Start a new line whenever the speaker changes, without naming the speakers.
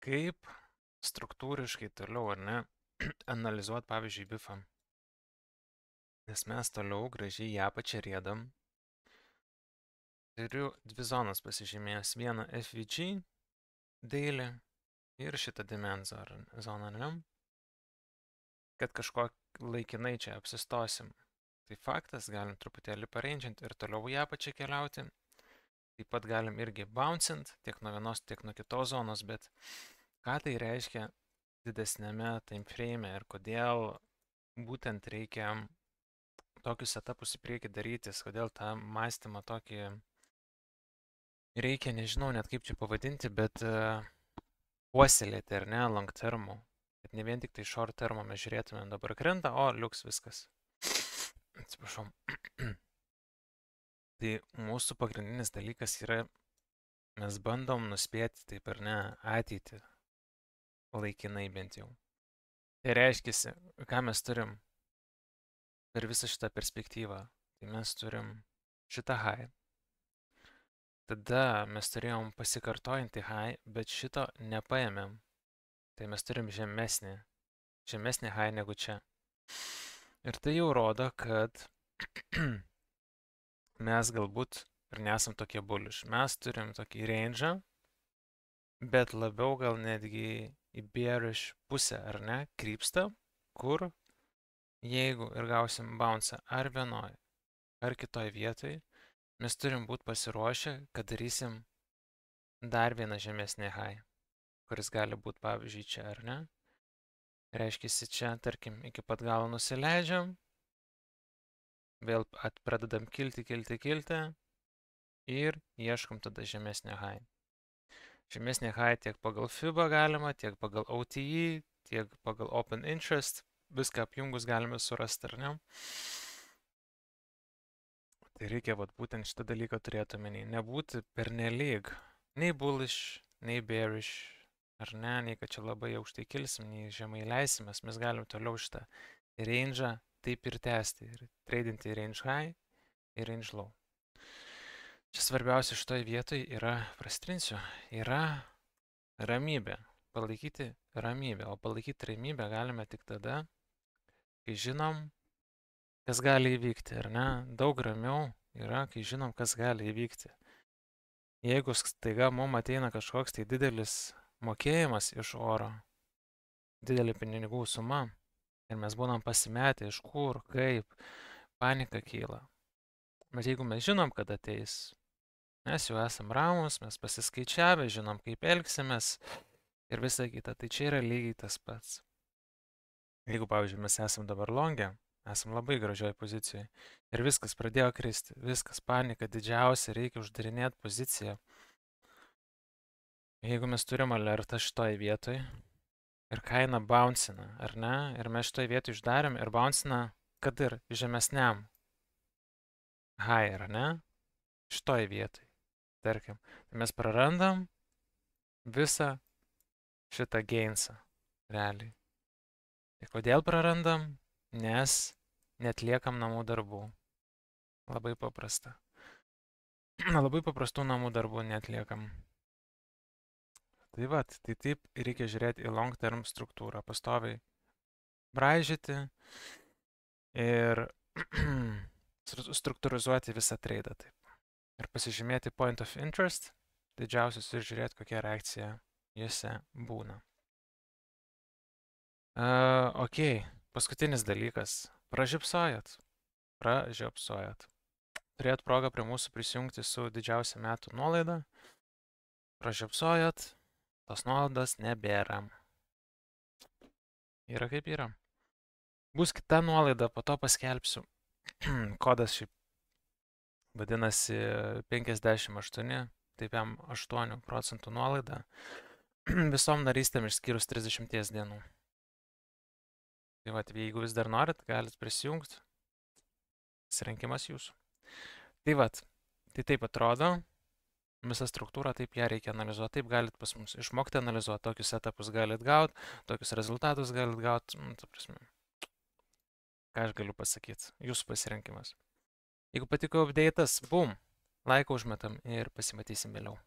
Kaip struktūriškai toliau, ar ne, analizuoti, pavyzdžiui, bifą. Nes mes toliau gražiai ją apačią riedam. Turiu dvi zonas pasižymėjęs. Vieną FVG, daily ir šitą demand zoną, ne? Kad kažko laikinai čia apsistosim. Tai faktas, galim truputėlį paranginti ir toliau ją apačią keliauti. Taip pat galim irgi bouncint tiek nuo vienos, tiek nuo kitos zonos, bet ką tai reiškia didesnėme time frame ir kodėl būtent reikia tokius etapus į priekį darytis, kodėl tą mąstymą tokį reikia, nežinau net kaip čia pavadinti, bet puoselėti, ar ne, long termo. Kad ne vien tik tai short termo mes žiūrėtume, dabar krenta, o liuks viskas. Atsiprašau. Tai mūsų pagrindinis dalykas yra, mes bandom nuspėti, taip ar ne, ateitį. Laikinai bent jau. Tai reiškia, ką mes turim per visą šitą perspektyvą. Tai mes turim šitą high. Tada mes turėjom pasikartojantį high, bet šito nepaėmėm. Tai mes turim žemesnį high negu čia. Ir tai jau rodo, kad mes galbūt ir nesam tokie bullish. Mes turim tokį range'ą, bet labiau gal netgi į bearish pusę, ar ne, krypsta, kur jeigu ir gausim bounce ar vienoj, ar kitoj vietoj, mes turim būti pasiruošę, kad darysim dar vieną žemesnį high, kuris gali būti pavyzdžiui čia, ar ne. Reiškiasi čia, tarkim, iki pat galo nusileidžiam, vėl pradedam kilti ir ieškom tada žemesnio high. Žemesnį high tiek pagal FIBA galima, tiek pagal OTE, tiek pagal Open Interest, viską apjungus galime surasti, ar ne? Tai reikia būtent šitą dalyką turėti omeny, nebūti pernelyg nei bullish, nei bearish, ar ne, nei kad čia labai aukštai kilsim, nei žemai leisimės, mes galim toliau šitą range'ą taip ir tęsti, ir tradinti range high ir range low. Čia svarbiausia šitoj vietoj yra, prastrinsiu, yra ramybė, palaikyti ramybę, o palaikyti ramybę galime tik tada, kai žinom, kas gali įvykti, ar ne? Daug ramiau yra, kai žinom, kas gali įvykti. Jeigu staiga mums ateina kažkoks tai didelis mokėjimas iš oro, didelė pinigų suma, ir mes būnam pasimetę, iš kur, kaip, panika kyla. Bet jeigu mes žinom, kad ateis, mes jau esam ramus, mes pasiskaičiavę, žinom, kaip elgsimės ir visa kita, tai čia yra lygiai tas pats. Jeigu, pavyzdžiui, mes esam dabar longė, esam labai gražioj pozicijoje ir viskas pradėjo kristi, viskas panika didžiausia, reikia uždarinėti poziciją. Jeigu mes turim alertą šitoj vietoj, ir kaina bouncina, ar ne? Ir mes šitoj vietoj uždarėm ir bouncina, kad ir žemesniam high, ar ne? Šitoj vietoj, tarkim. Tai mes prarandam visą šitą gainsą, realiai. Ir kodėl prarandam? Nes netliekam namų darbų. Labai paprasta. Labai paprastų namų darbų netliekam. Tai tai taip reikia žiūrėti į long term struktūrą, pastoviai braižyti ir struktūrizuoti visą tradą taip. Ir pasižymėti point of interest, didžiausius ir žiūrėti, kokia reakcija juose būna. Ok, paskutinis dalykas. Pražiopsojat. Turėjot progą prie mūsų prisijungti su didžiausia metų nuolaida. Pražiopsojat. Tos nuolaidos nebėra. Yra kaip yra. Bus kita nuolaida, po to paskelbsiu. Kodas šiaip vadinasi 58, taip jam 8% nuolaida. Visom narystėm išskyrus 30 dienų. Tai jeigu vis dar norit, galit prisijungti. Pasirinkimas jūsų. Tai tai taip atrodo. Visą struktūrą, taip ją reikia analizuoti, taip galit pas mus išmokti analizuoti, tokius etapus galit gauti, tokius rezultatus galit gauti, ta prasme, ką aš galiu pasakyti, jūsų pasirinkimas. Jeigu patiko update'as, boom, laiką užmetam ir pasimatysim vėliau.